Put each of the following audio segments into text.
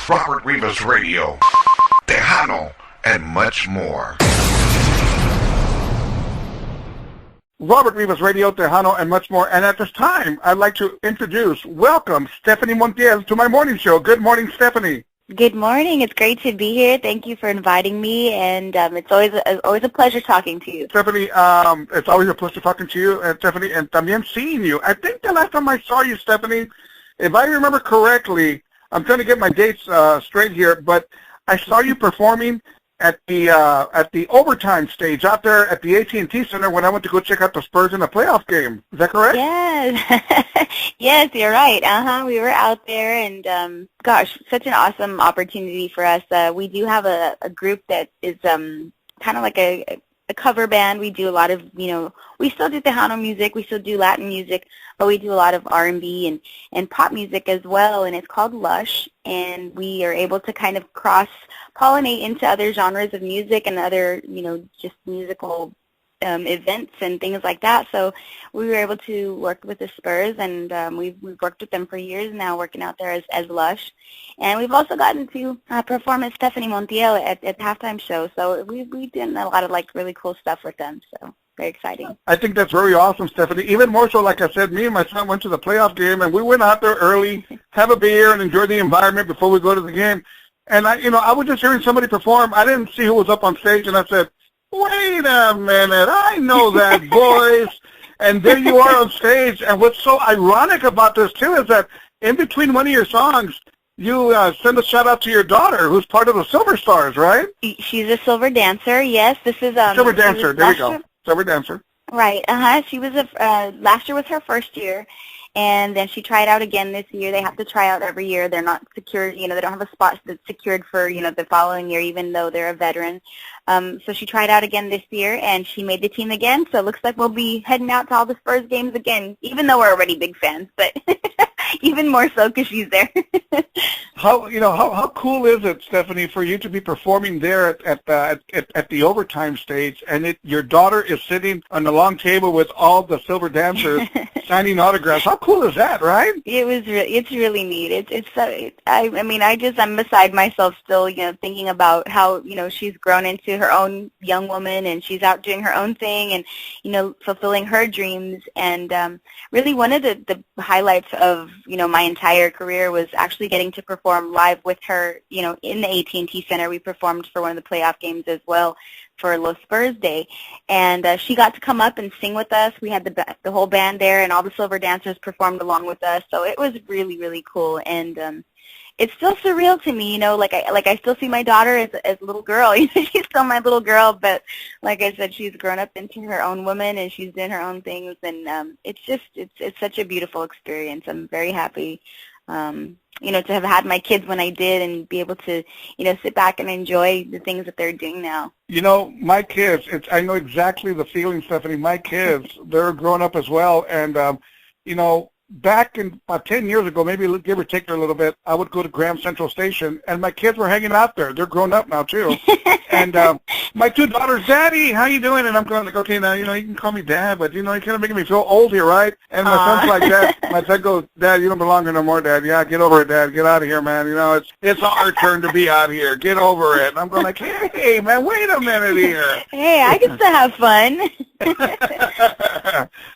Robert Rivas Radio, Tejano, and much more. Robert Rivas Radio, Tejano, and much more. And at this time, I'd like to welcome Stefani Montiel to my morning show. Good morning, Stefani. Good morning. It's great to be here. Thank you for inviting me, and it's always a pleasure talking to you. Stefani, it's always a pleasure talking to you, Stefani, and también seeing you. I think the last time I saw you, Stefani, if I remember correctly, I'm trying to get my dates straight here, but I saw you performing at the overtime stage out there at the AT&T Center when I went to go check out the Spurs in a playoff game. Is that correct? Yes. Yes, you're right. We were out there, and gosh, such an awesome opportunity for us. We do have a group that is kind of like a cover band. We do a lot of, we still do Tejano music, we still do Latin music, but we do a lot of R&B and pop music as well, and it's called Lush, and we are able to kind of cross-pollinate into other genres of music and other, just musical events and things like that. So we were able to work with the Spurs, and we've worked with them for years now, working out there as Lush. And we've also gotten to perform as Stefani Montiel at the halftime show. So we did a lot of really cool stuff with them. So very exciting. I think that's very awesome, Stefani. Even more so, like I said, me and my son went to the playoff game, and we went out there early, have a beer, and enjoy the environment before we go to the game. And I was just hearing somebody perform. I didn't see who was up on stage, and I said, wait a minute, I know that voice. And there you are on stage. And what's so ironic about this, too, is that in between one of your songs, you send a shout-out to your daughter, who's part of the Silver Stars, right? She's a silver dancer, yes. This is Silver dancer, there you go. Silver dancer. Right, She was, last year was her first year. And then she tried out again this year. They have to try out every year. They're not secured, they don't have a spot that's secured for, the following year, even though they're a veteran. So she tried out again this year, and she made the team again. So it looks like we'll be heading out to all the Spurs games again, even though we're already big fans, but even more so because she's there. How cool is it, Stefani, for you to be performing there at the overtime stage, and your daughter is sitting on the long table with all the silver dancers signing autographs? How cool is that, right? It's really neat. I'm beside myself still, thinking about how, she's grown into her own young woman, and she's out doing her own thing and, fulfilling her dreams. And really one of the highlights of, my entire career was actually getting to perform live with her, in the AT&T Center. We performed for one of the playoff games as well for Los Spurs Day, and she got to come up and sing with us. We had the whole band there, and all the silver dancers performed along with us. So it was really, really cool, and it's still surreal to me. I still see my daughter as a little girl. She's still my little girl, but like I said, she's grown up into her own woman, and she's doing her own things, and it's such a beautiful experience. I'm very happy. To have had my kids when I did and be able to, sit back and enjoy the things that they're doing now. My kids, I know exactly the feeling, Stefani. My kids, they're grown up as well. And, back in about 10 years ago, maybe give or take a little bit, I would go to Graham Central Station, and my kids were hanging out there. They're grown up now, too. And my two daughters, Daddy, how you doing? And I'm going like, okay, now, you can call me Dad, but, you're kind of making me feel old here, right? And my son's like, Dad, my son goes, Dad, you don't belong here no more, Dad. Yeah, get over it, Dad. Get out of here, man. It's our turn to be out here. Get over it. And I'm going like, hey, man, wait a minute here. Hey, I can still have fun.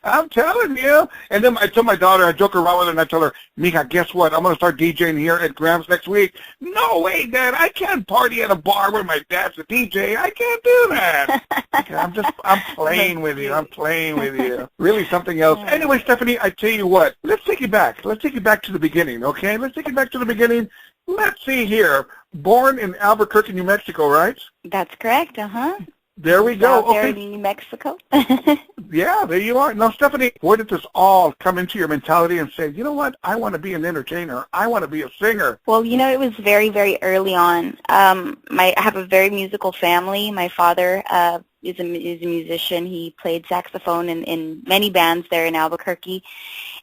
I'm telling you. And then I told my daughter, I joke around with her, and I tell her, Mija, guess what? I'm going to start DJing here at Graham's next week. No way, Dad. I can't party at a bar where my dad's a DJ. I can't do that. I'm playing with you. I'm playing with you. Really something else. Anyway, Stefani, I tell you what. Let's take you back. Let's take you back to the beginning, okay? Let's take you back to the beginning. Let's see here. Born in Albuquerque, New Mexico, right? That's correct, There we go. Out there in New Mexico. Yeah, there you are. Now, Stefani, where did this all come into your mentality and say, you know what, I want to be an entertainer. I want to be a singer. Well, it was very, very early on. I have a very musical family. My father is a musician. He played saxophone in many bands there in Albuquerque.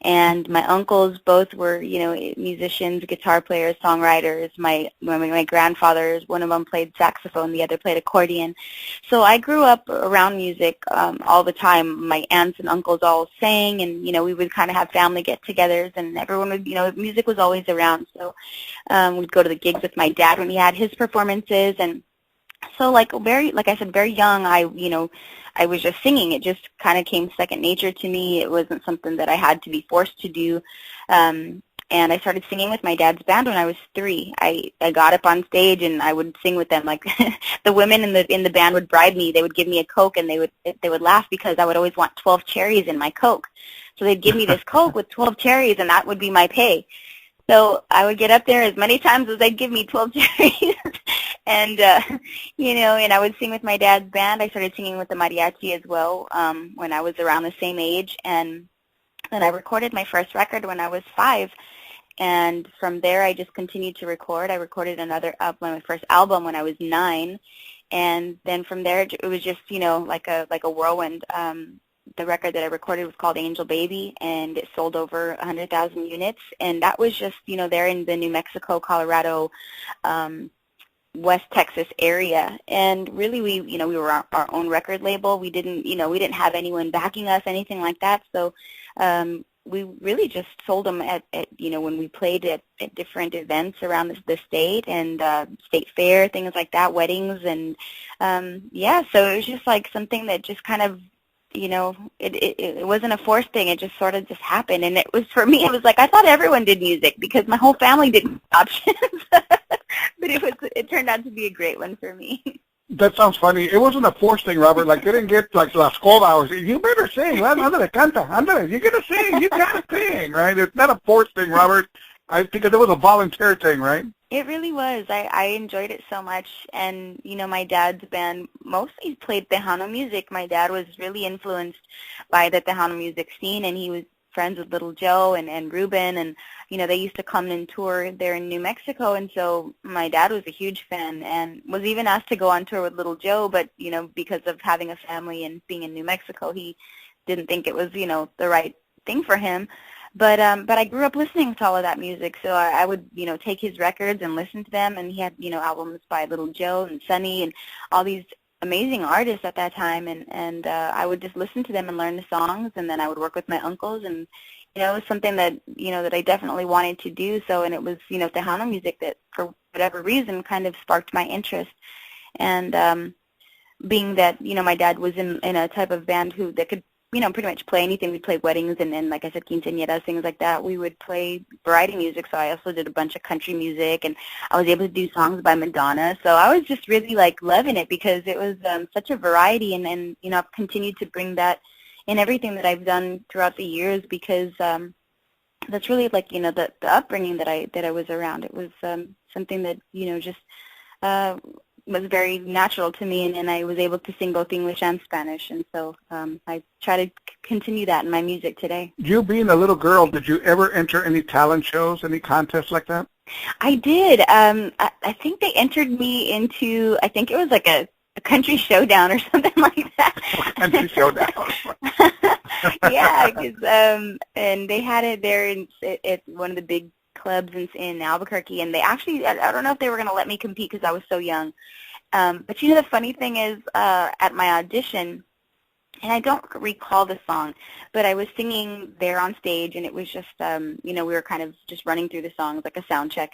And my uncles both were, musicians, guitar players, songwriters. My grandfather, one of them played saxophone, the other played accordion. So I grew up around music all the time. My aunts and uncles all sang, and, we would kind of have family get-togethers, and everyone would, music was always around. So we'd go to the gigs with my dad when he had his performances, and so like I said, very young, I was just singing. It just kind of came second nature to me. It wasn't something that I had to be forced to do. And I started singing with my dad's band when I was 3. I got up on stage and I would sing with them. Like the women in the band would bribe me. They would give me a Coke, and they would laugh because I would always want 12 cherries in my Coke. So they'd give me this Coke with 12 cherries, and that would be my pay. So I would get up there as many times as they'd give me 12 cherries. And, and I would sing with my dad's band. I started singing with the mariachi as well when I was around the same age. And then I recorded my first record when I was 5. And from there, I just continued to record. I recorded my first album when I was 9. And then from there, it was just, like a whirlwind. The record that I recorded was called Angel Baby, and it sold over 100,000 units. And that was just, there in the New Mexico, Colorado, West Texas area. And really, we were our own record label. We didn't have anyone backing us, anything like that. So we really just sold them at when we played at different events around the state and state fair, things like that, weddings. And so it was just like something that just kind of, it wasn't a forced thing. It just sort of just happened. And it was, for me, it was like I thought everyone did music because my whole family did options. But it turned out to be a great one for me. That sounds funny. It wasn't a forced thing, Robert. Like, they didn't get, like, las hours. You better sing. Ándale, canta. Ándale. You're going to sing. You got to sing, right? It's not a forced thing, Robert. I think it was a volunteer thing, right? It really was. I enjoyed it so much. And, my dad's band mostly played Tejano music. My dad was really influenced by the Tejano music scene, and he was friends with Little Joe and Ruben, and they used to come and tour there in New Mexico, and so my dad was a huge fan and was even asked to go on tour with Little Joe, but because of having a family and being in New Mexico, he didn't think it was the right thing for him. But I grew up listening to all of that music, so I would take his records and listen to them, and he had albums by Little Joe and Sonny and all these amazing artists at that time, and I would just listen to them and learn the songs, and then I would work with my uncles, and it was something that that I definitely wanted to do. So, and it was Tejano music that for whatever reason kind of sparked my interest, and being that my dad was in a type of band that could pretty much play anything. We'd play weddings, and then, like I said, quinceañeras, things like that. We would play variety music, so I also did a bunch of country music, and I was able to do songs by Madonna. So I was just really, loving it because it was such a variety, and I've continued to bring that in everything that I've done throughout the years because that's really, the upbringing that I was around. It was something that, just was very natural to me, and I was able to sing both English and Spanish, and so I try to continue that in my music today. You being a little girl, did you ever enter any talent shows, any contests like that? I did. I think they entered me into, I think it was like a country showdown or something like that. Country showdown. Yeah, and they had it there at one of the big clubs in Albuquerque, and they actually, I don't know if they were going to let me compete because I was so young. But the funny thing is, at my audition, and I don't recall the song, but I was singing there on stage, and it was just, we were kind of just running through the songs like a sound check,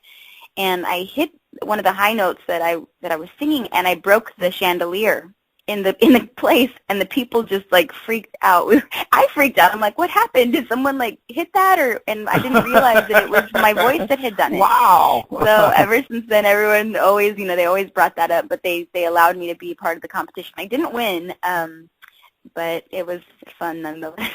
and I hit one of the high notes that I was singing, and I broke the chandelier in the place, and the people just freaked out. I freaked out. I'm like, what happened? Did someone hit that? And I didn't realize that it was my voice that had done it. Wow. So ever since then, everyone always, they always brought that up, but they allowed me to be part of the competition. I didn't win, but it was fun nonetheless.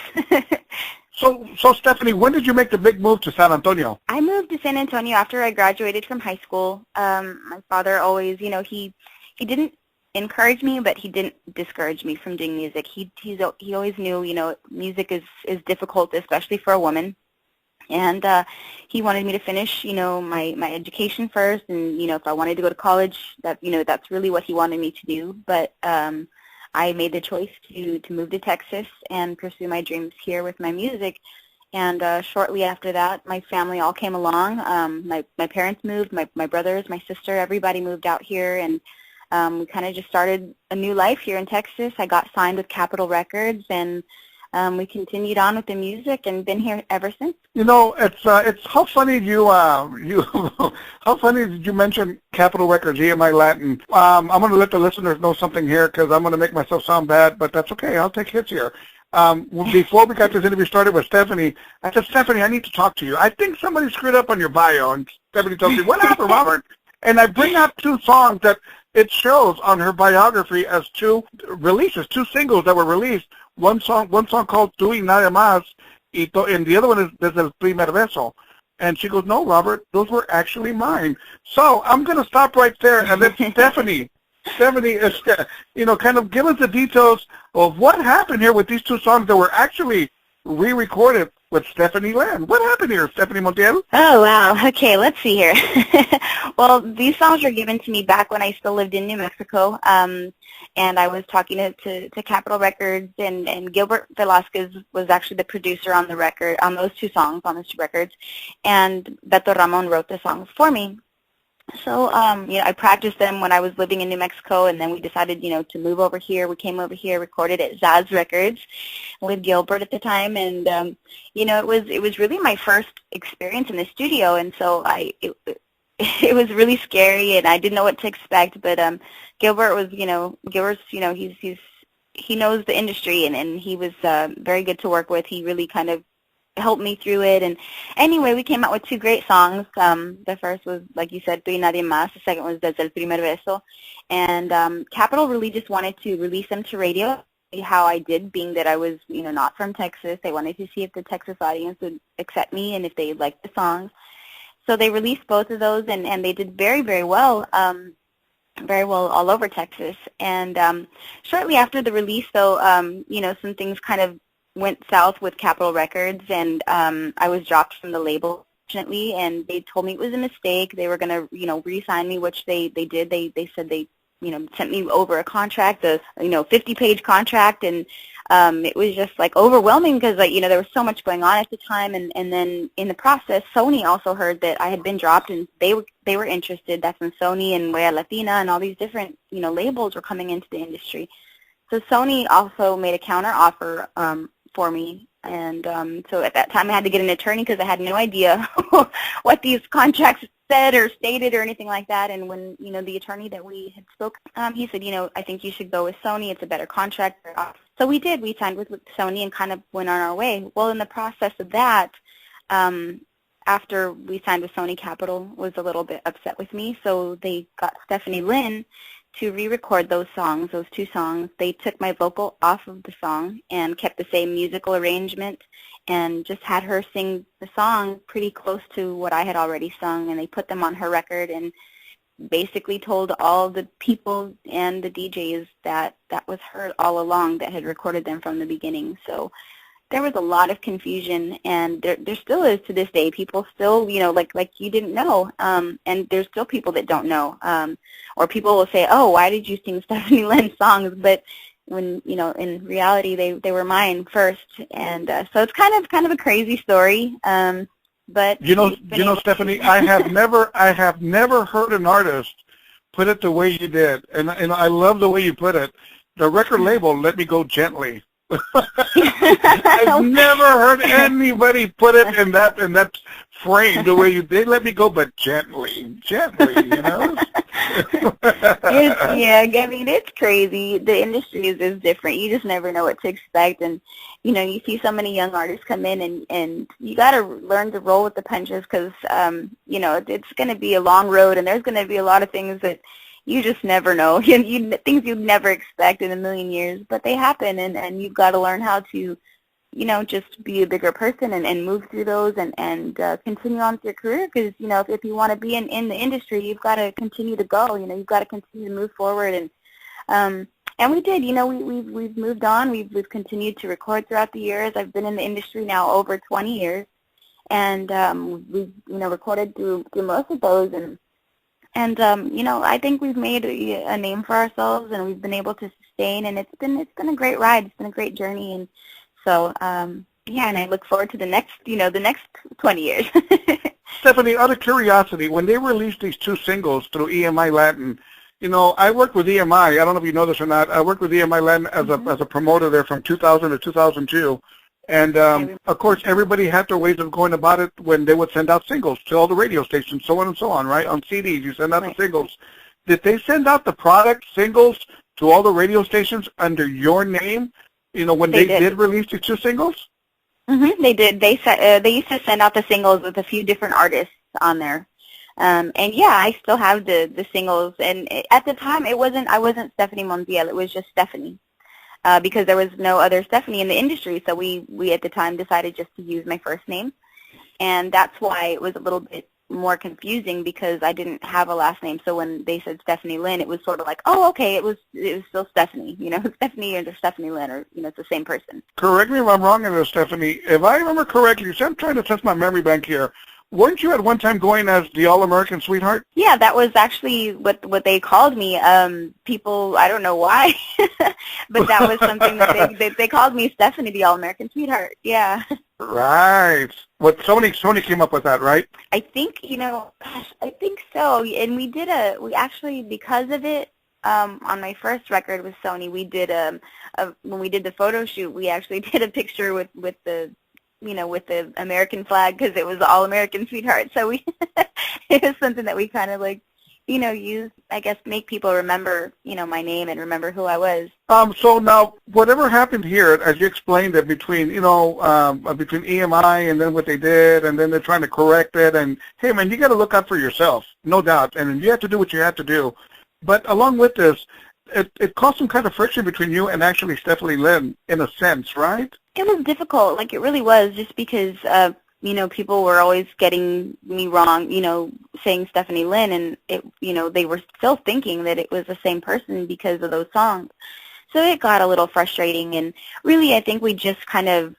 So Stefani, when did you make the big move to San Antonio? I moved to San Antonio after I graduated from high school. My father always, he didn't encourage me, but he didn't discourage me from doing music. He always knew, music is difficult, especially for a woman. And he wanted me to finish, my education first, and if I wanted to go to college, that's really what he wanted me to do. But I made the choice to move to Texas and pursue my dreams here with my music. And shortly after that, my family all came along. My parents moved, my brothers, my sister, everybody moved out here, and we kind of just started a new life here in Texas. I got signed with Capitol Records, and we continued on with the music and been here ever since. You know, it's how funny how funny did you mention Capitol Records, EMI Latin? I'm going to let the listeners know something here because I'm going to make myself sound bad, but that's okay. I'll take hits here. Before we got this interview started with Stefani, I said, Stefani, I need to talk to you. I think somebody screwed up on your bio. And Stefani told me, what happened, Robert? And I bring up two songs that it shows on her biography as two releases, two singles that were released. One song called Tu y Nada Más, and the other one is Desde el Primer Beso. And she goes, no, Robert, those were actually mine. So I'm going to stop right there and let Stefani, kind of give us the details of what happened here with these two songs that were actually re-recorded with Stefani Land. What happened here, Stefani Montiel? Oh, wow. Okay, let's see here. Well, these songs were given to me back when I still lived in New Mexico, and I was talking to Capitol Records, and Gilbert Velasquez was actually the producer on the record, on those two songs, on those two records, and Beto Ramon wrote the songs for me. So, I practiced them when I was living in New Mexico, and then we decided, to move over here. We came over here, recorded at Zaz Records with Gilbert at the time, and, it was really my first experience in the studio, and so it was really scary, and I didn't know what to expect, but Gilbert was, he knows the industry, and he was very good to work with. He really kind of helped me through it. And anyway, we came out with two great songs. The first was, like you said, Tu y Nadie Más. The second was Desde el Primer Beso. And Capitol really just wanted to release them to radio, how I did, being that I was, not from Texas. They wanted to see if the Texas audience would accept me and if they liked the songs. So they released both of those, and they did very, very well all over Texas. And shortly after the release, though, some things kind of went south with Capitol Records, and I was dropped from the label, fortunately, and they told me it was a mistake. They were going to, re-sign me, which they did. They said they, sent me over a contract, a 50-page contract, and it was just like overwhelming because, there was so much going on at the time, and then in the process, Sony also heard that I had been dropped, and they were interested. That's when Sony and Wea Latina and all these different, labels were coming into the industry. So Sony also made a counter offer for me, and so at that time I had to get an attorney because I had no idea what these contracts said or stated or anything like that. And when the attorney that we had spoken, he said, I think you should go with Sony. It's a better contract. So we did. We signed with Sony and kind of went on our way. Well, in the process of that, after we signed with Sony, Capitol was a little bit upset with me, so they got Stephanie Lynn to re-record those songs, those two songs. They took my vocal off of the song and kept the same musical arrangement and just had her sing the song pretty close to what I had already sung, and they put them on her record and basically told all the people and the DJs that that was her all along that had recorded them from the beginning. So there was a lot of confusion, and there still is to this day. People still, like you didn't know, and there's still people that don't know. Or people will say, oh, why did you sing Stephanie Lynn's songs? But when, in reality, they were mine first. And so it's kind of a crazy story. But Stephanie, I have never heard an artist put it the way you did. And I love the way you put it. The record label let me go gently. I've never heard anybody put it in that frame the way they let me go, but gently. It's crazy. The industry is different. You just never know what to expect, and you see so many young artists come in, and you got to learn to roll with the punches because it's going to be a long road, and there's going to be a lot of things that you just never know, things you'd never expect in a million years, but they happen, and you've got to learn how to, just be a bigger person and move through those and continue on with your career because, if you want to be in the industry, you've got to continue to go, you've got to continue to move forward, and we did, we've moved on, we've continued to record throughout the years. I've been in the industry now over 20 years, and we've, recorded through most of those, and And I think we've made a name for ourselves, and we've been able to sustain, and it's been a great ride. It's been a great journey, and so yeah, and I look forward to the next 20 years. Stephanie, out of curiosity, when they released these two singles through EMI Latin, I worked with EMI. I don't know if you know this or not. I worked with EMI Latin as a promoter there from 2000 to 2002. And, of course, everybody had their ways of going about it when they would send out singles to all the radio stations, so on and so on, right? On CDs, you send out the singles. Did they send out the product singles to all the radio stations under your name, when they did release the two singles? Mm-hmm, they did. They used to send out the singles with a few different artists on there. And yeah, I still have the singles. And at the time, I wasn't Stefani Montiel. It was just Stefani. Because there was no other Stefani in the industry, so we at the time decided just to use my first name, and that's why it was a little bit more confusing because I didn't have a last name. So when they said Stephanie Lynn, it was sort of like, oh, okay, it was still Stephanie, Stephanie or Stephanie Lynn, or it's the same person. Correct me if I'm wrong in this, Stephanie. If I remember correctly, so I'm trying to test my memory bank here. Weren't you at one time going as the All-American Sweetheart? Yeah, that was actually what they called me. People, I don't know why, but that was something that they called me Stephanie, the All-American Sweetheart. Yeah. Right. What Sony came up with that, right? I think, I think so. And we actually, because of it, on my first record with Sony, we did when we did the photo shoot, we actually did a picture with the with the American flag because it was the All-American Sweetheart. So it was something that we kind of use, I guess, make people remember, my name and remember who I was. So now, whatever happened here, as you explained it, between EMI and then what they did, and then they're trying to correct it, and hey, man, you got to look out for yourself, no doubt, and you have to do what you have to do. But along with this, it caused some kind of friction between you and actually Stephanie Lynn, in a sense, right? It was difficult, it really was, just because, people were always getting me wrong, saying Stephanie Lynn, and they were still thinking that it was the same person because of those songs. So it got a little frustrating, and really I think we just kind of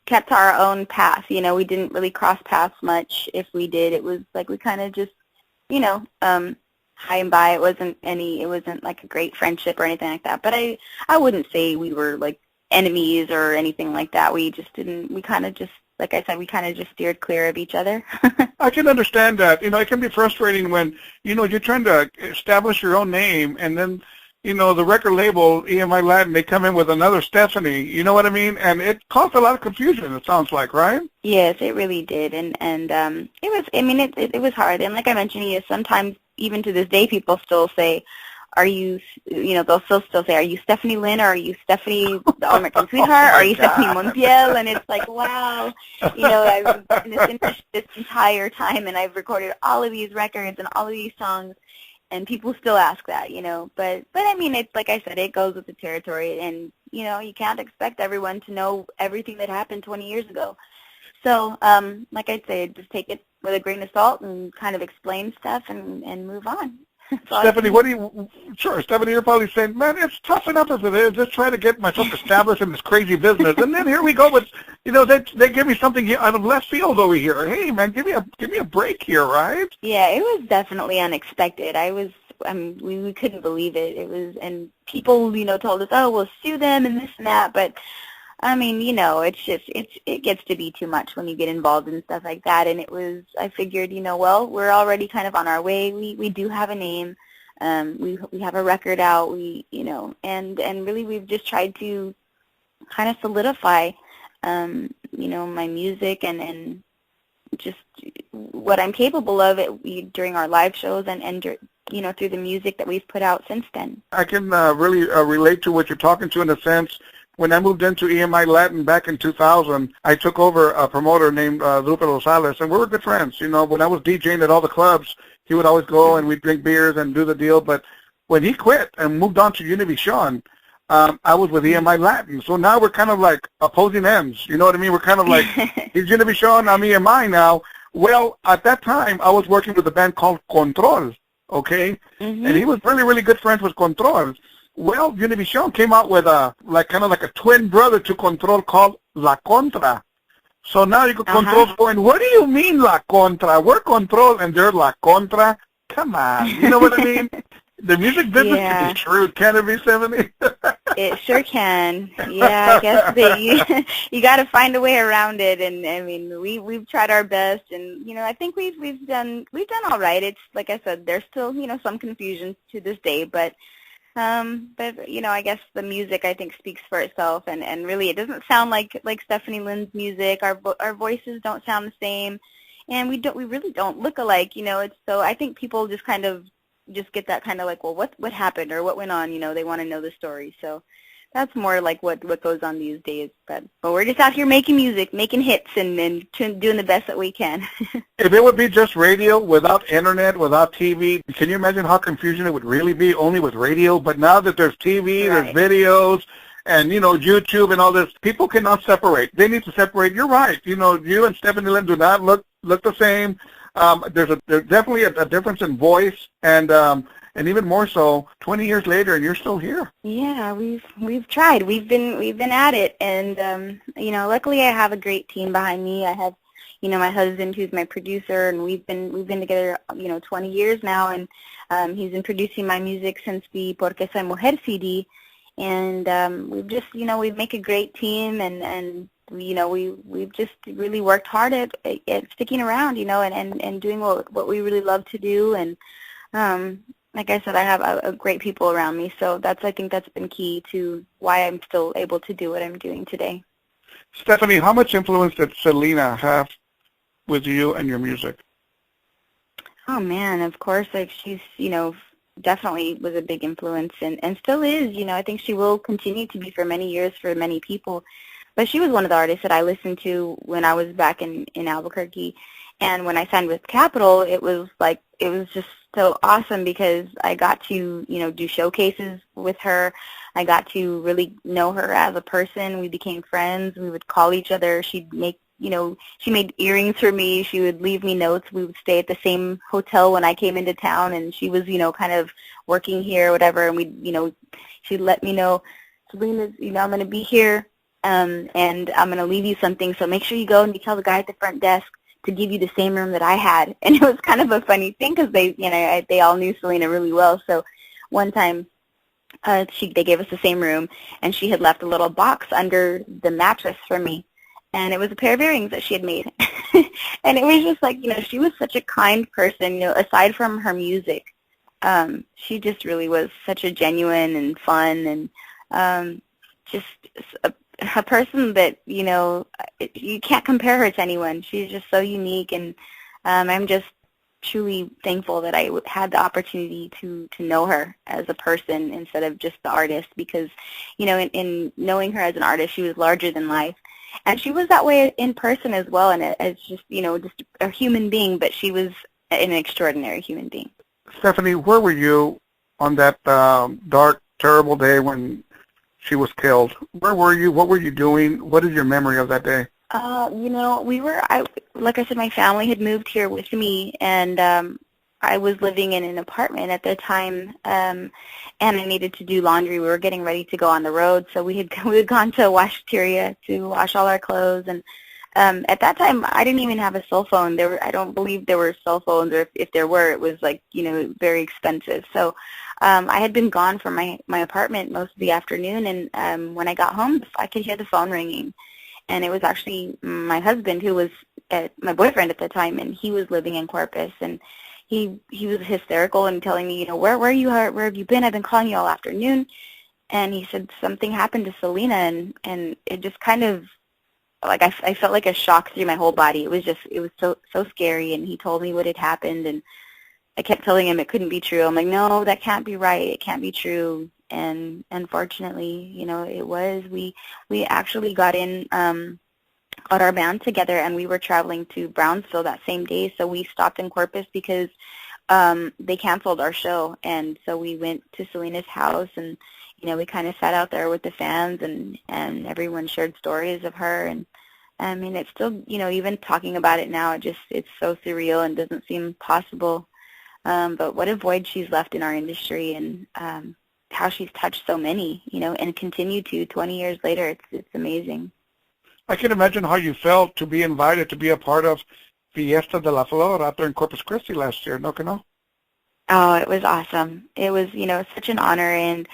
kept our own path. We didn't really cross paths much. If we did, it was like we kind of just, high and by. It wasn't like a great friendship or anything like that. But I wouldn't say we were like enemies or anything like that. We kind of just, like I said, we kind of just steered clear of each other. I can understand that. It can be frustrating when, you're trying to establish your own name, and then, the record label, EMI Latin, they come in with another Stephanie, you know what I mean? And it caused a lot of confusion, it sounds like, right? Yes, it really did. And it was, it was hard. And like I mentioned, sometimes, even to this day, people still say, are you, they'll still say, are you Stephanie Lynn, or are you Stephanie, the All-American Sweetheart, or are you Stefani Montiel? And it's like, wow, I've been in this industry this entire time, and I've recorded all of these records and all of these songs, and people still ask that, But it's like I said, it goes with the territory, and, you can't expect everyone to know everything that happened 20 years ago. So, like I said, just take it with a grain of salt and kind of explain stuff and move on. Stephanie, Stephanie, you're probably saying, man, it's tough enough as it is, just trying to get myself established in this crazy business. And then here we go with, they give me something out of left field over here. Hey, man, give me a break here, right? Yeah, it was definitely unexpected. We couldn't believe it. It was, and people, told us, oh, we'll sue them and this and that, but it's just, it gets to be too much when you get involved in stuff like that. And I figured, well, we're already kind of on our way. We do have a name. We have a record out. And really we've just tried to kind of solidify, my music and just what I'm capable of during our live shows and through the music that we've put out since then. I can really relate to what you're talking to in a sense. When I moved into EMI Latin back in 2000, I took over a promoter named Lupe Rosales, and we were good friends. When I was DJing at all the clubs, he would always go and we'd drink beers and do the deal. But when he quit and moved on to Univision, I was with EMI Latin. So now we're kind of like opposing ends. You know what I mean? We're kind of like, he's Univision, I'm EMI now. Well, at that time, I was working with a band called Control, okay? Mm-hmm. And he was really, really good friends with Control. Well, Univision came out with kind of like a twin brother to Control called La Contra. So now you can control going, what do you mean La Contra? We're control and they're La Contra. Come on. You know what I mean? The music business can be shrewd, can it be, Stefani? It sure can. Yeah, I guess that you got to find a way around it. And I mean, we've tried our best, and I think we've done all right. It's like I said, there's still some confusion to this day, but I guess the music I think speaks for itself, and really it doesn't sound like Stephanie Lynn's music. Our voices don't sound the same, and we really don't look alike. It's so I think people just kind of get that kind of like, well, what happened or what went on? They want to know the story. So that's more like what goes on these days. But we're just out here making music, making hits, and doing the best that we can. If it would be just radio without internet, without TV, can you imagine how confusion it would really be only with radio? But now that there's TV, there's videos, and, YouTube and all this, people cannot separate. They need to separate. You're right. You and Stephanie Lynn do not look the same. There's definitely a difference in voice, and even more so 20 years later, and you're still here. Yeah, we've tried. We've been at it, and luckily I have a great team behind me. I have my husband, who's my producer, and we've been together 20 years now, and he's been producing my music since the Porque Soy Mujer CD, and we've just we make a great team, and we've just really worked hard at sticking around, and doing what we really love to do. And like I said, I have a great people around me, so I think that's been key to why I'm still able to do what I'm doing today. Stefani, how much influence did Selena have with you and your music? Oh man, of course, she's definitely was a big influence, and still is. I think she will continue to be for many years for many people. But she was one of the artists that I listened to when I was back in Albuquerque. And when I signed with Capitol, it was just so awesome because I got to, do showcases with her. I got to really know her as a person. We became friends. We would call each other. She'd make, she made earrings for me. She would leave me notes. We would stay at the same hotel when I came into town, and she was, kind of working here or whatever. And she'd let me know, Selena's, I'm going to be here. And I'm going to leave you something, so make sure you go and you tell the guy at the front desk to give you the same room that I had. And it was kind of a funny thing because they all knew Selena really well. So one time they gave us the same room, and she had left a little box under the mattress for me. And it was a pair of earrings that she had made. And it was just like, she was such a kind person, aside from her music. She just really was such a genuine and fun and just a person that, you can't compare her to anyone. She's just so unique, and I'm just truly thankful that I had the opportunity to know her as a person instead of just the artist because, in knowing her as an artist, she was larger than life. And she was that way in person as well, and as just, just a human being, but she was an extraordinary human being. Stefani, where were you on that dark, terrible day when she was killed? Where were you? What were you doing? What is your memory of that day? Like I said, my family had moved here with me, and I was living in an apartment at the time, and I needed to do laundry. We were getting ready to go on the road, so we had gone to a washateria to wash all our clothes, and at that time, I didn't even have a cell phone. I don't believe there were cell phones, or if there were, it was very expensive. So I had been gone from my apartment most of the afternoon, and when I got home, I could hear the phone ringing. And it was actually my husband, who was my boyfriend at the time, and he was living in Corpus, and he was hysterical and telling me, where have you been? I've been calling you all afternoon. And he said something happened to Selena, and it just kind of, I felt like a shock through my whole body. It was so scary, and he told me what had happened, and I kept telling him it couldn't be true. I'm like, no, that can't be right. It can't be true. And unfortunately, it was. We actually got our band together, and we were traveling to Brownsville that same day. So we stopped in Corpus because they canceled our show, and so we went to Selena's house, and we kind of sat out there with the fans, and everyone shared stories of her. And I mean, it's still, even talking about it now, it's so surreal and doesn't seem possible. But what a void she's left in our industry, and how she's touched so many, and continue to 20 years later. It's amazing. I can imagine how you felt to be invited to be a part of Fiesta de la Flor out there in Corpus Christi last year, no que no? Oh, it was awesome. It was, such an honor, and,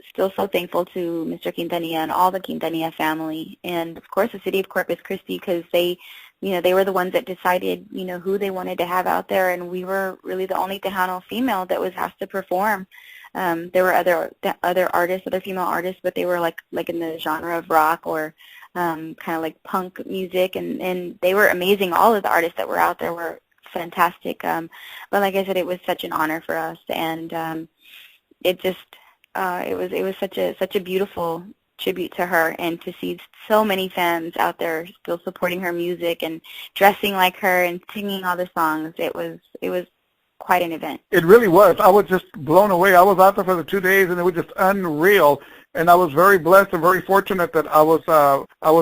still so thankful to Mr. Quintanilla and all the Quintanilla family, and, of course, the city of Corpus Christi, because they were the ones that decided, who they wanted to have out there, and we were really the only Tejano female that was asked to perform. There were other artists, other female artists, but they were like in the genre of rock or kind of like punk music, and they were amazing. All of the artists that were out there were fantastic. But like I said, it was such an honor for us, and it was such a beautiful tribute to her, and to see so many fans out there still supporting her music and dressing like her and singing all the songs. It was quite an event. It really was. I was just blown away. I was out there for the 2 days, and it was just unreal. And I was very blessed and very fortunate that I was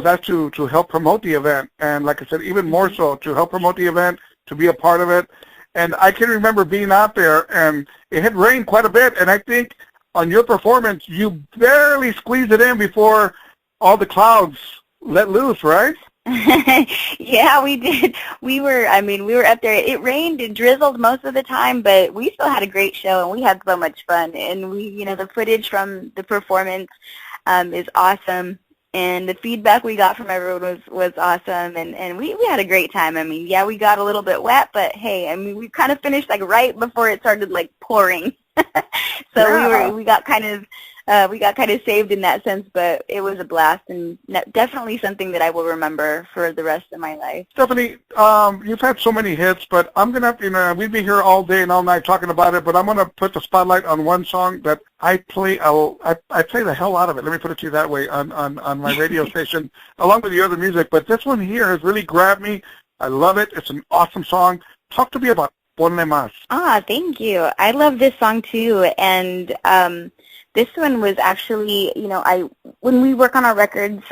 asked to help promote the event. And like I said, even more so, to help promote the event, to be a part of it. And I can remember being out there, and it had rained quite a bit. And I think on your performance, you barely squeezed it in before all the clouds let loose, right? Yeah, we did. We were up there. It rained and drizzled most of the time, but we still had a great show, and we had so much fun. And the footage from the performance is awesome, and the feedback we got from everyone was awesome, and we had a great time. I mean, yeah, we got a little bit wet, but hey, I mean, we kind of finished like right before it started like pouring. So yeah. we got kind of saved in that sense, but it was a blast, and definitely something that I will remember for the rest of my life. Stephanie, you've had so many hits, but I'm going to, we'd be here all day and all night talking about it, but I'm going to put the spotlight on one song that I play. I play the hell out of it, let me put it to you that way, on my radio station, along with the other music, but this one here has really grabbed me. I love it. It's an awesome song. Talk to me about Ponle Más. Thank you. I love this song too, and this one was actually, when we work on our records,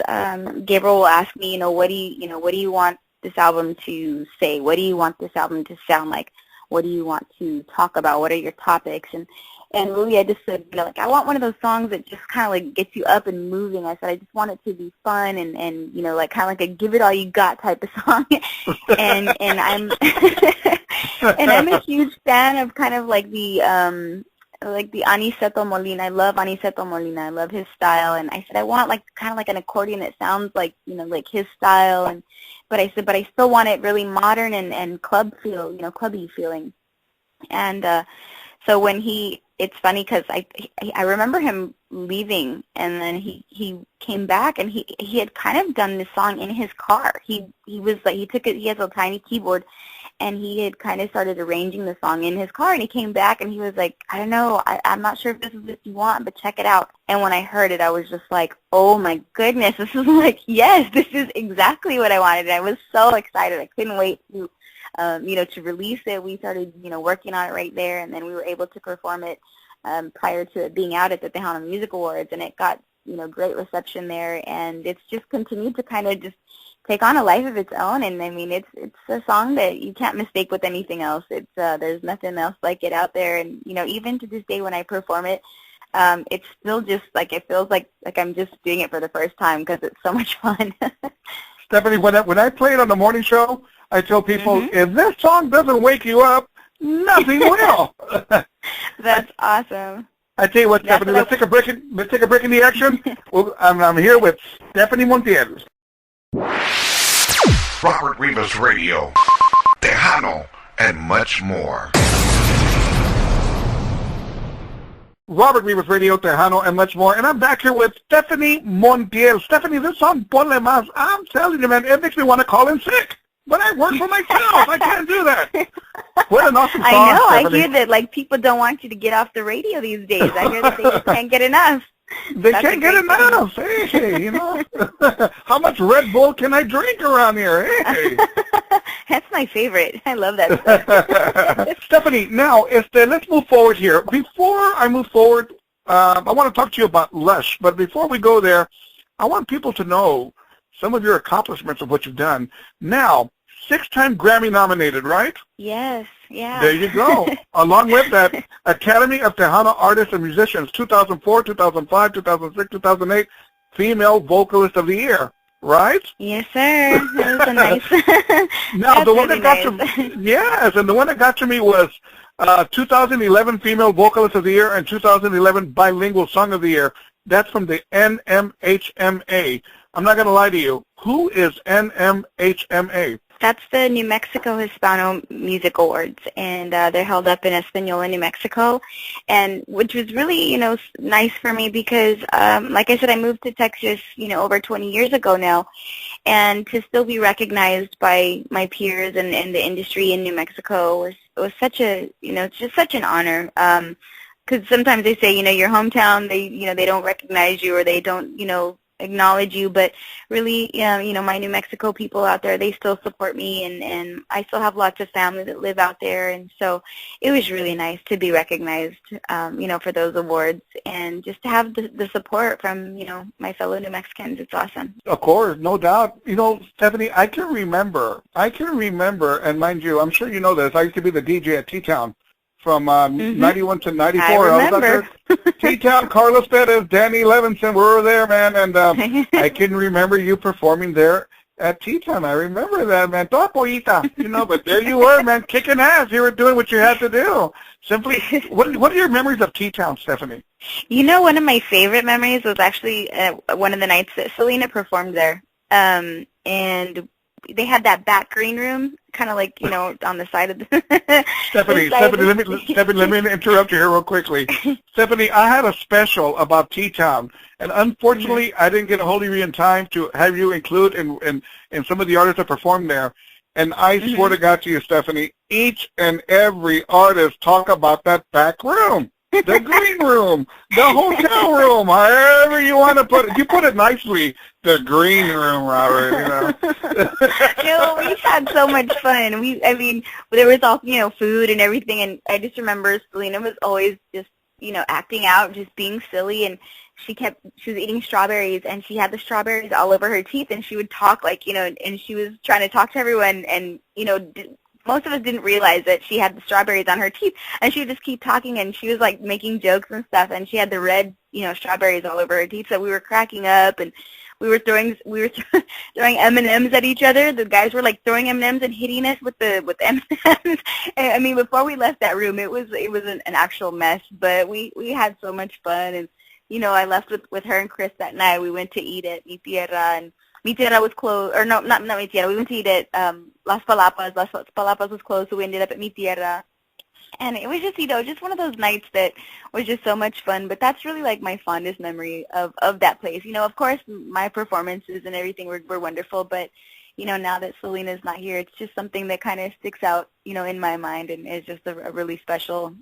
Gabriel will ask me, what do you want this album to say? What do you want this album to sound like? What do you want to talk about? What are your topics? And really, I just said, I want one of those songs that just kind of like gets you up and moving. I said, I just want it to be fun and like kind of like a give it all you got type of song. and I'm and I'm a huge fan of kind of like the Aniceto Molina. I love Aniceto Molina. I love his style, and I said I want like kind of like an accordion that sounds like like his style, but I still want it really modern and clubby feeling. And so when it's funny because I remember him leaving, and then he came back, and he had kind of done this song in his car. He was like, he has a tiny keyboard, and he had kind of started arranging the song in his car, and he came back, and he was like, I don't know, I'm not sure if this is what you want, but check it out. And when I heard it, I was just like, oh my goodness, this is like, yes, this is exactly what I wanted. And I was so excited. I couldn't wait to to release it. We started, working on it right there, and then we were able to perform it prior to it being out at the Tejano Music Awards, and it got, great reception there, and it's just continued to kind of just take on a life of its own. And I mean, it's a song that you can't mistake with anything else. It's there's nothing else like it out there, and even to this day when I perform it, it's still just like, it feels like I'm just doing it for the first time because it's so much fun. Stephanie, when I play it on the morning show, I tell people, if this song doesn't wake you up, nothing will. That's awesome. I tell you what, Stephanie, let's take a break in the action. I'm here with Stefani Montiel. Robert Rivas Radio, Tejano, and much more. Robert Rivas Radio, Tejano, and much more. And I'm back here with Stefani Montiel. Stephanie, this song, Ponle Más, I'm telling you, man, it makes me want to call in sick. But I work for myself. I can't do that. What an awesome song, I know. Stephanie. I hear that, like, people don't want you to get off the radio these days. I hear that they just can't get enough. They can't get enough. Hey, how much Red Bull can I drink around here? Hey. That's my favorite. I love that stuff. Stephanie, now, let's move forward here. Before I move forward, I want to talk to you about Lush. But before we go there, I want people to know some of your accomplishments of what you've done. Now, 6-time Grammy nominated, right? Yes, yeah. There you go. Along with that, Academy of Tejano Artists and Musicians, 2004, 2005, 2006, 2008, Female Vocalist of the Year, right? Yes, sir. That was a nice. Now, That's the one really that got nice. to yes, and the one that got to me was 2011 Female Vocalist of the Year and 2011 Bilingual Song of the Year. That's from the NMHMA. I'm not going to lie to you. Who is NMHMA? That's the New Mexico Hispano Music Awards, and they're held up in Española, New Mexico, and which was really, nice for me because, like I said, I moved to Texas, over 20 years ago now, and to still be recognized by my peers and the industry in New Mexico was such a, it's just such an honor. Because sometimes they say, your hometown, they don't recognize you or they don't, acknowledge you, but really, my New Mexico people out there, they still support me, and I still have lots of family that live out there, and so it was really nice to be recognized, for those awards, and just to have the support from, my fellow New Mexicans. It's awesome. Of course, no doubt. Stephanie, I can remember, and mind you, I'm sure you know this, I used to be the DJ at T-Town. From 91 to 94. I remember. T-Town, Carlos Perez, Danny Levinson, we were there, man, and I can remember you performing there at T-Town. I remember that, man. Toda pollita, but there you were, man, kicking ass. You were doing what you had to do. Simply, what are your memories of T-Town, Stephanie? One of my favorite memories was actually one of the nights that Selena performed there, and they had that back green room, kind of like, on the side of the... Stephanie, let me interrupt you here real quickly. Stephanie, I had a special about T-Town, and unfortunately, I didn't get a hold of you in time to have you include in some of the artists that performed there. And I swear to God to you, Stephanie, each and every artist talk about that back room. The green room, the hotel room, however you want to put it. You put it nicely, the green room, Robert, we had so much fun. There was all, food and everything, and I just remember Selena was always just, acting out, just being silly, and she was eating strawberries, and she had the strawberries all over her teeth, and she would talk like, and she was trying to talk to everyone, and, most of us didn't realize that she had the strawberries on her teeth, and she would just keep talking, and she was, like, making jokes and stuff, and she had the red, strawberries all over her teeth, so we were cracking up, and we were throwing M&Ms at each other. The guys were, like, throwing M&Ms and hitting us with M&Ms. And, before we left that room, it was an actual mess, but we had so much fun, and, I left with her and Chris that night. We went to eat at Mi Tierra, and Mi Tierra was closed, or no, not Mi Tierra. We went to eat at Las Palapas. Las Palapas was closed, so we ended up at Mi Tierra. And it was just, just one of those nights that was just so much fun. But that's really, like, my fondest memory of that place. Of course, my performances and everything were wonderful. But, now that Selena's not here, it's just something that kind of sticks out, in my mind. And is just a really special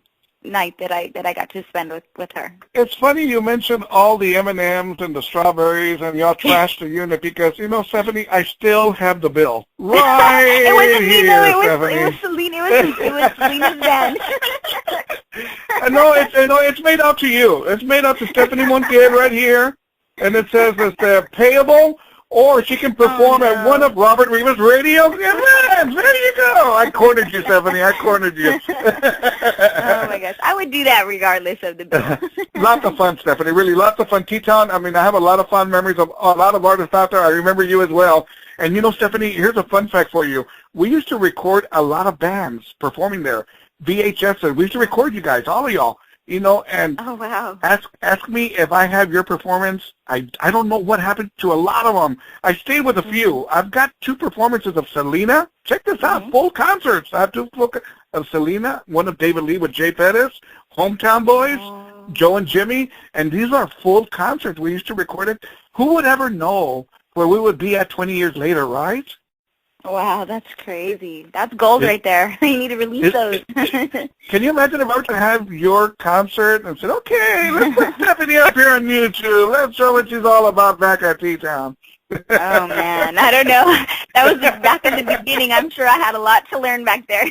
night that I got to spend with her. It's funny you mentioned all the M&Ms and the strawberries and y'all trashed the unit because, Stephanie, I still have the bill. Right It wasn't me, though. It was Stephanie. Selena. It was Selena's band. It's made out to you. It's made out to Stefani Montiel right here, and it says it's payable, or she can perform at one of Robert Rivas Radio events. There you go. I cornered you, Stephanie. I cornered you. Oh, my gosh. I would do that regardless of the bill. Lots of fun, Stephanie. Really, lots of fun. T-Town, I have a lot of fond memories of a lot of artists out there. I remember you as well. And, Stephanie, here's a fun fact for you. We used to record a lot of bands performing there. VHS. We used to record you guys, all of y'all. And oh, wow. Ask me if I have your performance. I don't know what happened to a lot of them. I stayed with a few. I've got 2 performances of Selena. Check this out, full concerts. I have 2 of Selena, one of David Lee with Jay Perez, Hometown Boys, Joe and Jimmy, and these are full concerts. We used to record it. Who would ever know where we would be at 20 years later, right? Wow, that's crazy. That's gold right there. You need to release those. Can you imagine if I were to have your concert and said, okay, let's put Stephanie up here on YouTube. Let's show what she's all about back at T-Town. Oh, man. I don't know. That was back in the beginning. I'm sure I had a lot to learn back there.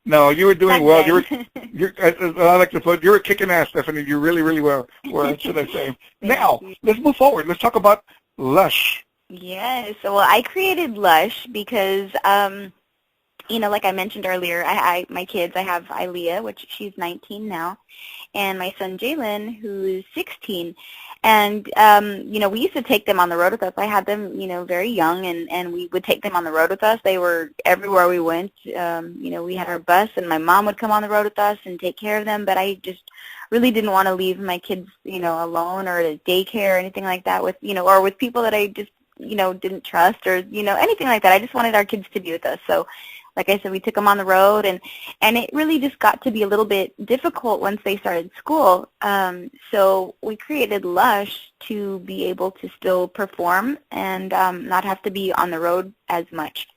No, you were doing well. I like to put, you were kicking ass, Stephanie. You really, really were, should I say. Now, let's move forward. Let's talk about Lush. Yes. Well, I created Lush because, like I mentioned earlier, my kids, I have Ilea, which she's 19 now, and my son Jalen, who is 16. And, we used to take them on the road with us. I had them, very young, and we would take them on the road with us. They were everywhere we went. We had our bus, and my mom would come on the road with us and take care of them. But I just really didn't want to leave my kids, alone or at daycare or anything like that with, or with people that I just, didn't trust or, anything like that. I just wanted our kids to be with us. So, like I said, we took them on the road, and it really just got to be a little bit difficult once they started school. So we created Lush to be able to still perform and not have to be on the road as much.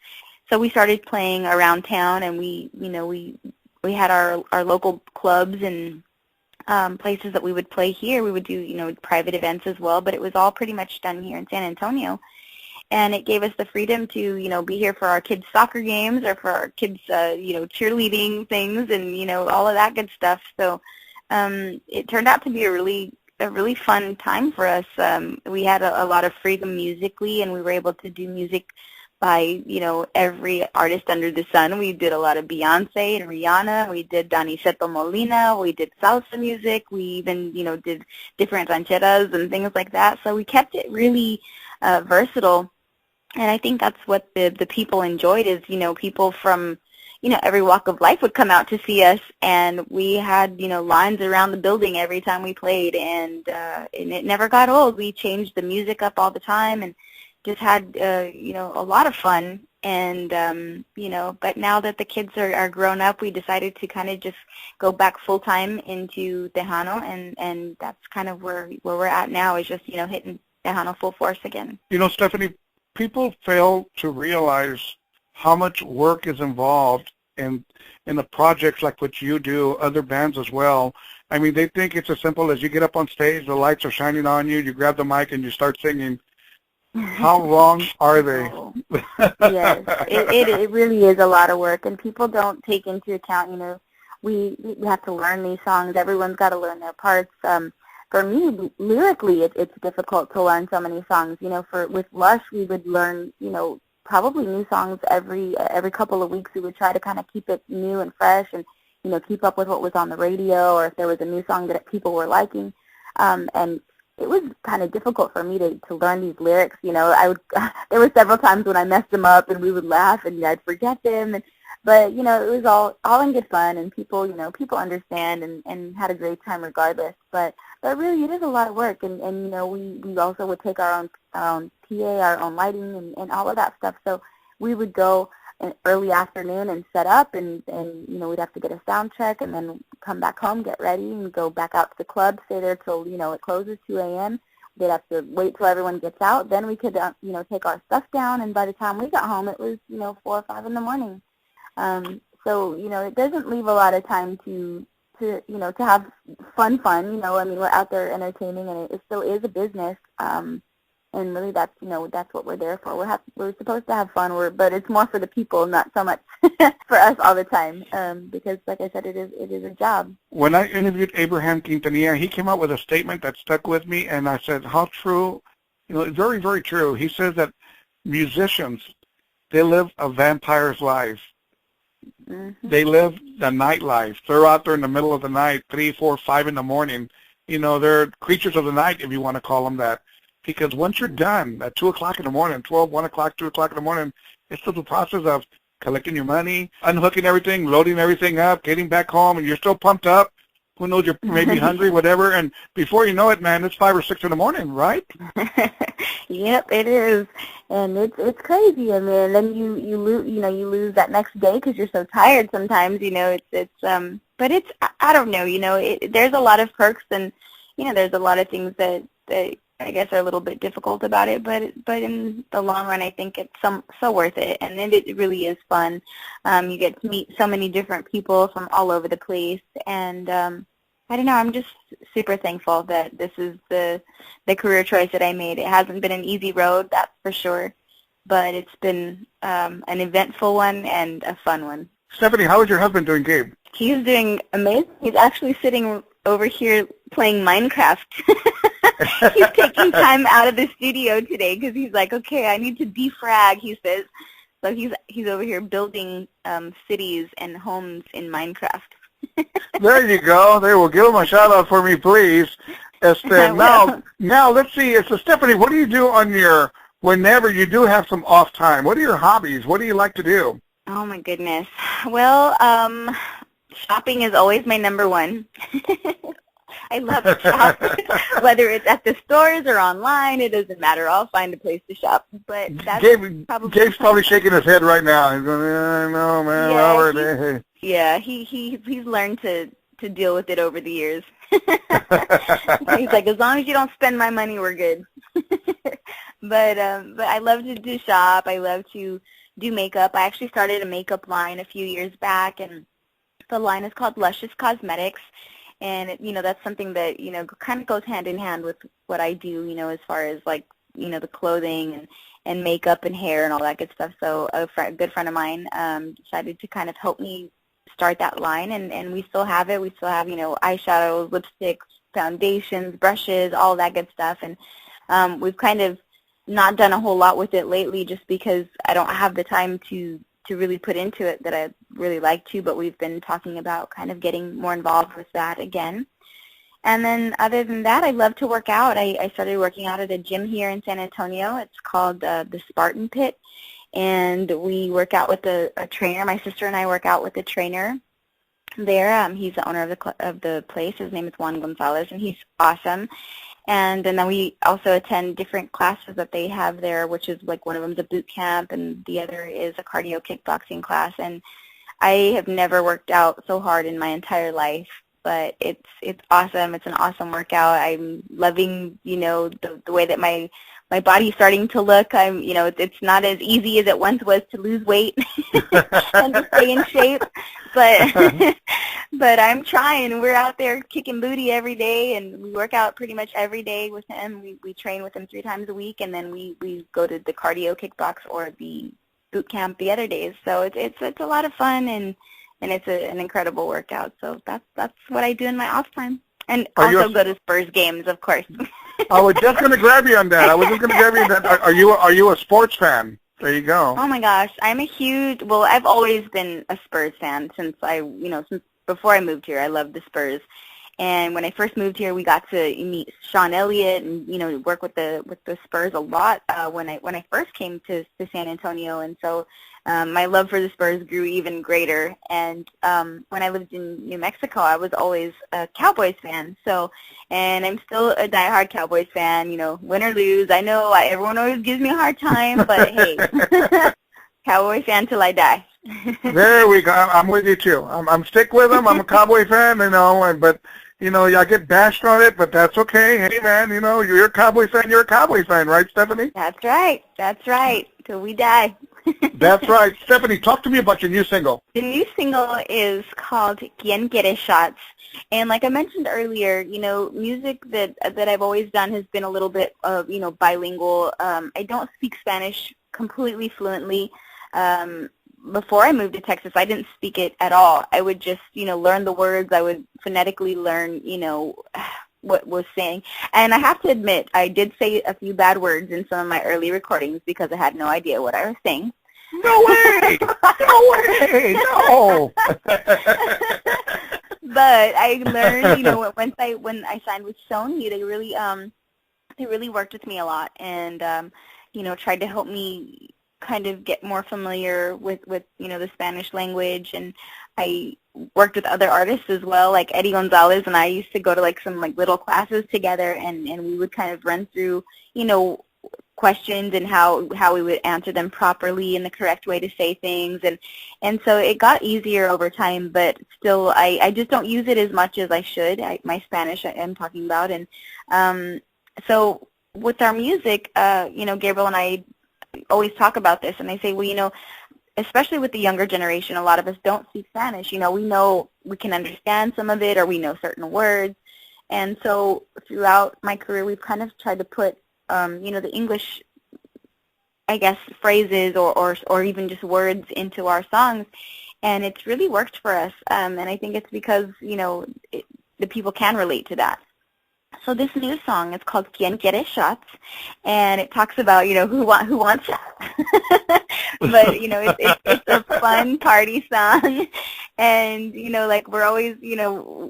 So we started playing around town, and we had our local clubs and places that we would play here. We would do, private events as well, but it was all pretty much done here in San Antonio. And it gave us the freedom to, be here for our kids' soccer games or for our kids', cheerleading things and, all of that good stuff. So it turned out to be a really fun time for us. We had a lot of freedom musically, and we were able to do music by, every artist under the sun. We did a lot of Beyonce and Rihanna. We did Daniceto Molina. We did salsa music. We even, did different rancheras and things like that. So we kept it really versatile. And I think that's what the people enjoyed is, people from, every walk of life would come out to see us, and we had, lines around the building every time we played, and it never got old. We changed the music up all the time and just had, a lot of fun. And, but now that the kids are grown up, we decided to kind of just go back full-time into Tejano, and that's kind of where we're at now is just, hitting Tejano full force again. Stephanie, people fail to realize how much work is involved in the projects like what you do, other bands as well. I mean, they think it's as simple as you get up on stage, the lights are shining on you, you grab the mic, and you start singing. How wrong are they? Yes, it really is a lot of work, and people don't take into account, we have to learn these songs. Everyone's got to learn their parts. For me, lyrically, it's difficult to learn so many songs. With Lush, we would learn, probably new songs every couple of weeks. We would try to kind of keep it new and fresh and, keep up with what was on the radio or if there was a new song that people were liking. And it was kind of difficult for me to learn these lyrics. There were several times when I messed them up and we would laugh and I'd forget them. But, it was all in good fun, and people, people understand and had a great time regardless. But really, it is a lot of work, and we also would take our own PA, our own lighting, and all of that stuff. So we would go in early afternoon and set up, and we'd have to get a sound check, and then come back home, get ready, and go back out to the club, stay there till, it closes 2 a.m. They'd have to wait till everyone gets out. Then we could, take our stuff down, and by the time we got home, it was, 4 or 5 in the morning. So, it doesn't leave a lot of time to have fun. We're out there entertaining, and it still is a business. And really that's what we're there for. We're supposed to have fun, but it's more for the people, not so much for us all the time. Because like I said, it is a job. When I interviewed Abraham Quintanilla, he came out with a statement that stuck with me, and I said, how true, very, very true. He says that musicians, they live a vampire's life. Mm-hmm. They live the nightlife. They're out there in the middle of the night, 3, 4, 5 in the morning. They're creatures of the night, if you want to call them that. Because once you're done at 2 o'clock in the morning, 12, 1 o'clock, 2 o'clock in the morning, it's still the process of collecting your money, unhooking everything, loading everything up, getting back home, and you're still pumped up. Who knows, you're maybe hungry, whatever, and before you know it, man, it's 5 or 6 in the morning, right? Yep, it is, and it's crazy. I mean, then you lose that next day because you're so tired. Sometimes, but it's I don't know, there's a lot of perks, and there's a lot of things that I guess are a little bit difficult about it, but in the long run, I think it's so worth it, and it really is fun. You get to meet so many different people from all over the place, and I don't know, I'm just super thankful that this is the career choice that I made. It hasn't been an easy road, that's for sure, but it's been an eventful one and a fun one. Stephanie, how is your husband doing, Gabe? He's doing amazing. He's actually sitting over here playing Minecraft. He's taking time out of the studio today because he's like, okay, I need to defrag, he says. So he's over here building cities and homes in Minecraft. There you go. There, will give him a shout out for me, please. Now let's see. So Stephanie, what do you do on your whenever you do have some off time? What are your hobbies? What do you like to do? Oh my goodness. Well, shopping is always my number one. I love to shop, whether it's at the stores or online. It doesn't matter. I'll find a place to shop. But that's Gabe's probably shaking his head right now. He's going, I know, man. He's learned to deal with it over the years. He's like, as long as you don't spend my money, we're good. But I love to do shop. I love to do makeup. I actually started a makeup line a few years back, and the line is called Lush Cosmetics. And, that's something that, kind of goes hand in hand with what I do, as far as, like, the clothing and makeup and hair and all that good stuff. So a good friend of mine decided to kind of help me start that line, and we still have it. We still have, eyeshadows, lipsticks, foundations, brushes, all that good stuff. And we've kind of not done a whole lot with it lately just because I don't have the time to really put into it that I'd really like to, but we've been talking about kind of getting more involved with that again. And then other than that, I love to work out. I started working out at a gym here in San Antonio. It's called the Spartan Pit, and we work out with a trainer. My sister and I work out with a trainer there. He's the owner of the place. His name is Juan Gonzalez, and he's awesome. And then we also attend different classes that they have there, which is like one of them is a boot camp, and the other is a cardio kickboxing class. And I have never worked out so hard in my entire life, but it's awesome. It's an awesome workout. I'm loving, the way that my body's starting to look. It's not as easy as it once was to lose weight and to stay in shape, but I'm trying. We're out there kicking booty every day, and we work out pretty much every day with him. We train with him 3 times a week, and then we go to the cardio kickbox or the boot camp the other days. So it's a lot of fun, and it's an incredible workout. So that's what I do in my off time. And also go to Spurs games, of course. I was just going to grab you on that. Are you a sports fan? There you go. Oh my gosh, I've always been a Spurs fan since since before I moved here. I love the Spurs. And when I first moved here, we got to meet Sean Elliott and work with the Spurs a lot when I first came to San Antonio. And so my love for the Spurs grew even greater. And when I lived in New Mexico, I was always a Cowboys fan. And I'm still a diehard Cowboys fan. Win or lose, I know everyone always gives me a hard time, but hey, Cowboy fan till I die. There we go. I'm with you too. I'm stick with them. I'm a Cowboy fan, but I get bashed on it, but that's okay. Hey man, you're a Cowboy fan. You're a Cowboy fan, right, Stephanie? That's right. Till we die. That's right. Stephanie, talk to me about your new single. The new single is called Quien Quiere Shots. And like I mentioned earlier, music that I've always done has been a little bit of, bilingual. I don't speak Spanish completely fluently. Before I moved to Texas, I didn't speak it at all. I would just, learn the words. I would phonetically learn, what was saying. And I have to admit, I did say a few bad words in some of my early recordings because I had no idea what I was saying. No way! No way! No! But I learned, when I signed with Sony, they really worked with me a lot and, tried to help me kind of get more familiar with the Spanish language. And I worked with other artists as well, like Eddie Gonzalez, and I used to go to some little classes together, and we would kind of run through questions and how we would answer them properly and the correct way to say things, and so it got easier over time, but still I just don't use it as much as I should. My Spanish I'm talking about. And so with our music, Gabriel and I always talk about this, and I say, well, especially with the younger generation, a lot of us don't speak Spanish. We know we can understand some of it, or we know certain words. And so throughout my career, we've kind of tried to put, the English, I guess, phrases or even just words into our songs. And it's really worked for us. And I think it's because, the people can relate to that. So this new song is called "Quien Quiere Shots," and it talks about who wants shots. But it's a fun party song, and like we're always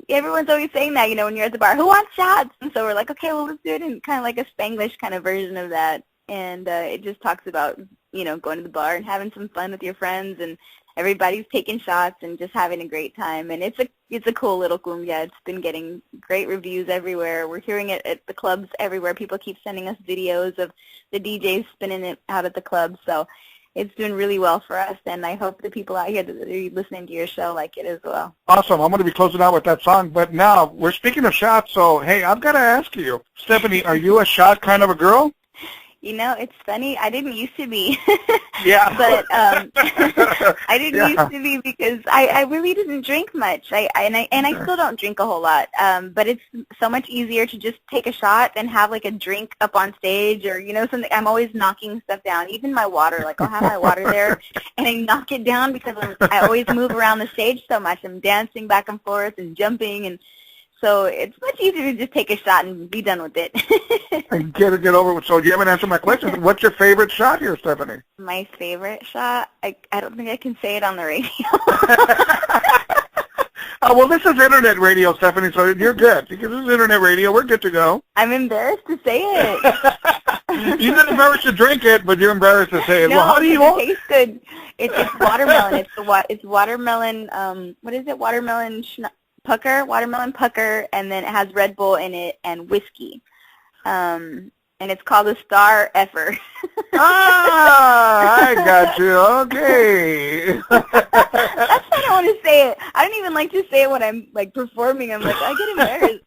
everyone's always saying that when you're at the bar, who wants shots? And so we're like, okay, well let's do it in kind of like a Spanglish kind of version of that, and it just talks about going to the bar and having some fun with your friends, and everybody's taking shots and just having a great time. And it's a cool little cumbia. It's been getting great reviews everywhere. We're hearing it at the clubs everywhere. People keep sending us videos of the DJs spinning it out at the clubs. So it's doing really well for us, and I hope the people out here that are listening to your show like it as well. Awesome. I'm going to be closing out with that song. But now, we're speaking of shots, so, hey, I've got to ask you, Stefani, are you a shot kind of a girl? It's funny. I didn't used to be. Yeah. But I didn't used to be because I really didn't drink much. I still don't drink a whole lot. But it's so much easier to just take a shot and have like a drink up on stage or something. I'm always knocking stuff down. Even my water, like I'll have my water there and I knock it down because I always move around the stage so much. I'm dancing back and forth and jumping, and so it's much easier to just take a shot and be done with it. And get over with. So you haven't answered my question. What's your favorite shot here, Stefani? My favorite shot? I don't think I can say it on the radio. Well, this is internet radio, Stefani, so you're good. Because this is internet radio, we're good to go. I'm embarrassed to say it. You're not embarrassed to drink it, but you're embarrassed to say it. No, well, how do you it tastes good. It's watermelon. It's watermelon. What is it? Watermelon pucker, and then it has Red Bull in it and whiskey. And it's called a Star Effer. I got you. Okay. That's why I don't want to say it. I don't even like to say it when I'm like performing. I'm like, I get embarrassed.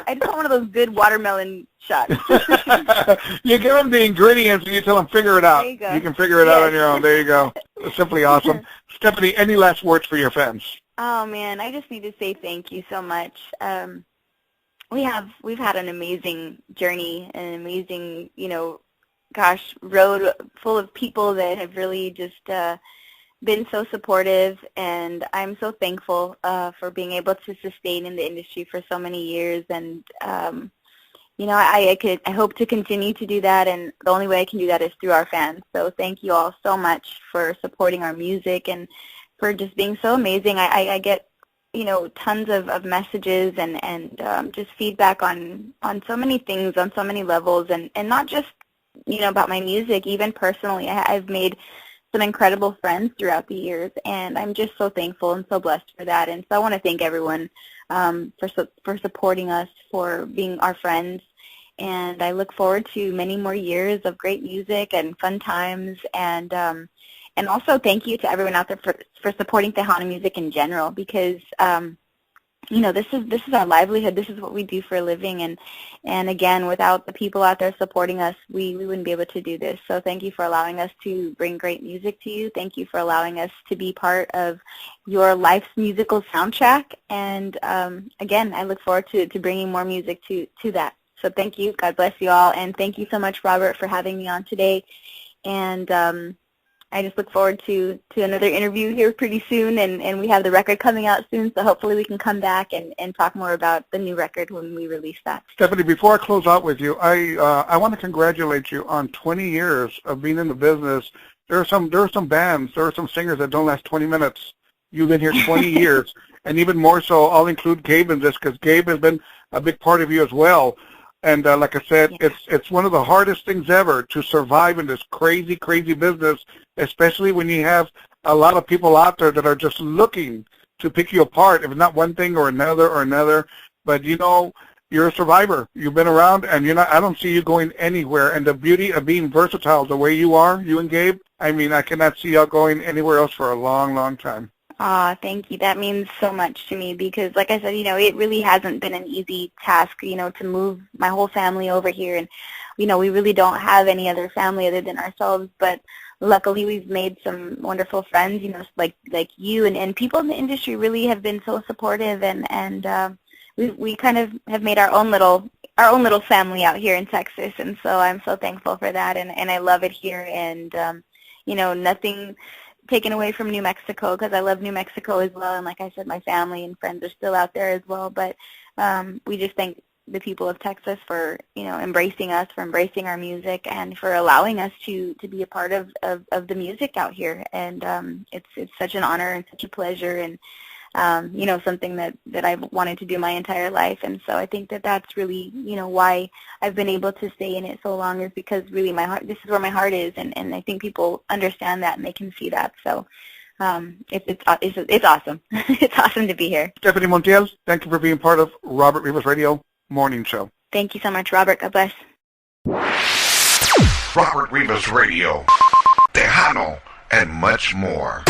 I just want one of those good watermelon shots. You give them the ingredients and you tell them figure it out. There you go. You can figure it out on your own. There you go. Simply awesome. Stefani, any last words for your fans? Oh man, I just need to say thank you so much. We've had an amazing journey, an amazing, road full of people that have really just been so supportive, and I'm so thankful for being able to sustain in the industry for so many years. And I hope to continue to do that, and the only way I can do that is through our fans. So thank you all so much for supporting our music and for just being so amazing. I get tons of messages and just feedback on so many things, on so many levels, and not just, about my music, even personally. I've made some incredible friends throughout the years, and I'm just so thankful and so blessed for that. And so I want to thank everyone for supporting us, for being our friends, and I look forward to many more years of great music and fun times, and also thank you to everyone out there for supporting Tejano music in general, because this is our livelihood. This is what we do for a living, and again, without the people out there supporting us, we wouldn't be able to do this. So thank you for allowing us to bring great music to you. Thank you for allowing us to be part of your life's musical soundtrack. And again, I look forward to bringing more music to that. So thank you. God bless you all, and thank you so much, Robert, for having me on today. And I just look forward to another interview here pretty soon, and we have the record coming out soon, so hopefully we can come back and talk more about the new record when we release that. Stefani, before I close out with you, I want to congratulate you on 20 years of being in the business. There are some bands, there are some singers that don't last 20 minutes. You've been here 20 years, and even more so, I'll include Gabe in this because Gabe has been a big part of you as well. And like I said, it's one of the hardest things ever to survive in this crazy, crazy business, especially when you have a lot of people out there that are just looking to pick you apart, if not one thing or another. But, you're a survivor. You've been around, and I don't see you going anywhere. And the beauty of being versatile the way you are, you and Gabe, I cannot see y'all going anywhere else for a long, long time. Thank you. That means so much to me because, like I said, it really hasn't been an easy task, to move my whole family over here. And, we really don't have any other family other than ourselves. But luckily we've made some wonderful friends, like you and people in the industry really have been so supportive. And we kind of have made our own little family out here in Texas. And so I'm so thankful for that. And I love it here. And, nothing taken away from New Mexico because I love New Mexico as well, and like I said, my family and friends are still out there as well. But we just thank the people of Texas for, embracing us, for embracing our music, and for allowing us to be a part of the music out here. And it's such an honor and such a pleasure, and something that I've wanted to do my entire life. And so I think that that's really, why I've been able to stay in it so long, is because really this is where my heart is, and I think people understand that and they can see that. So it's awesome. It's awesome to be here. Stefani Montiel, thank you for being part of Robert Rivas Radio Morning Show. Thank you so much, Robert. God bless. Robert Rivas Radio, Tejano, and much more.